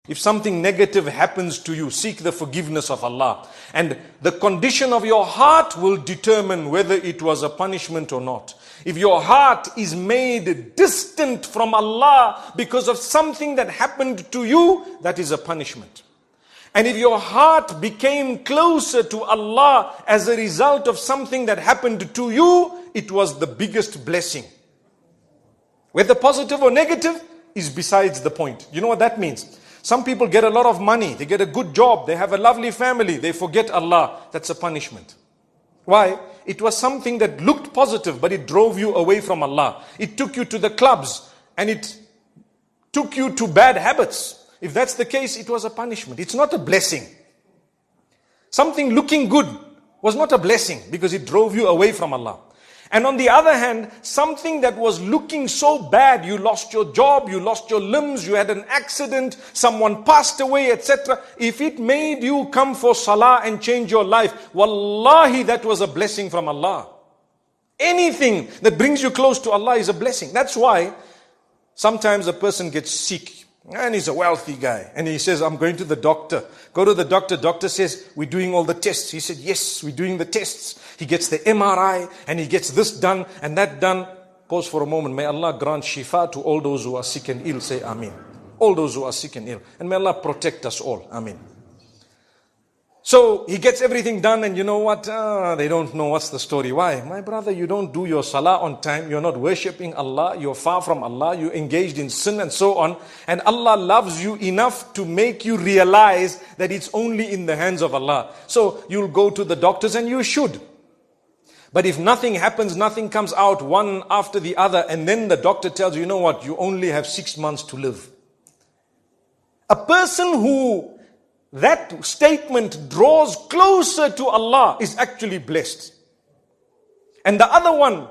If something negative happens to you, seek the forgiveness of Allah. And the condition of your heart will determine whether it was a punishment or not. If your heart is made distant from Allah because of something that happened to you, that is a punishment. And if your heart became closer to Allah as a result of something that happened to you, it was the biggest blessing. Whether positive or negative is besides the point. You know what that means? Some people get a lot of money, they get a good job, they have a lovely family, they forget Allah. That's a punishment. Why? It was something that looked positive, but it drove you away from Allah. It took you to the clubs and it took you to bad habits. If that's the case, it was a punishment. It's not a blessing. Something looking good was not a blessing because it drove you away from Allah. And on the other hand, something that was looking so bad, you lost your job, you lost your limbs, you had an accident, someone passed away, etc. If it made you come for salah and change your life, wallahi, that was a blessing from Allah. Anything that brings you close to Allah is a blessing. That's why sometimes a person gets sick. And he's a wealthy guy. And he says, I'm going to the doctor. Go to the doctor. Doctor says, we're doing all the tests. He said, yes, we're doing the tests. He gets the MRI and he gets this done and that done. Pause for a moment. May Allah grant shifa to all those who are sick and ill. Say Ameen. All those who are sick and ill. And may Allah protect us all. Ameen. So he gets everything done and you know what? They don't know what's the story. Why? My brother, you don't do your salah on time. You're not worshipping Allah. You're far from Allah. You're engaged in sin and so on. And Allah loves you enough to make you realize that it's only in the hands of Allah. So you'll go to the doctors and you should. But if nothing happens, nothing comes out one after the other, and then the doctor tells you, you know what? You only have 6 months to live. A person who that statement draws closer to Allah is actually blessed. And the other one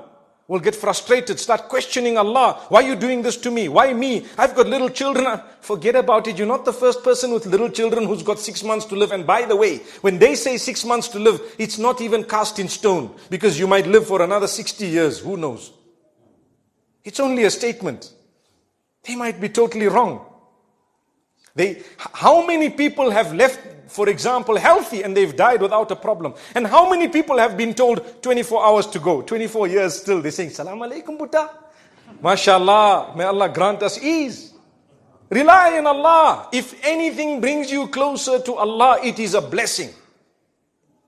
will get frustrated, start questioning Allah. Why are you doing this to me? Why me? I've got little children. Forget about it. You're not the first person with little children who's got 6 months to live. And by the way, when they say 6 months to live, it's not even cast in stone. Because you might live for another 60 years. Who knows? It's only a statement. They might be totally wrong. How many people have left, for example, healthy and they've died without a problem? And how many people have been told 24 hours to go, 24 years still? They're saying, Salam alaikum, Buddha. MashaAllah, may Allah grant us ease. Rely on Allah. If anything brings you closer to Allah, it is a blessing.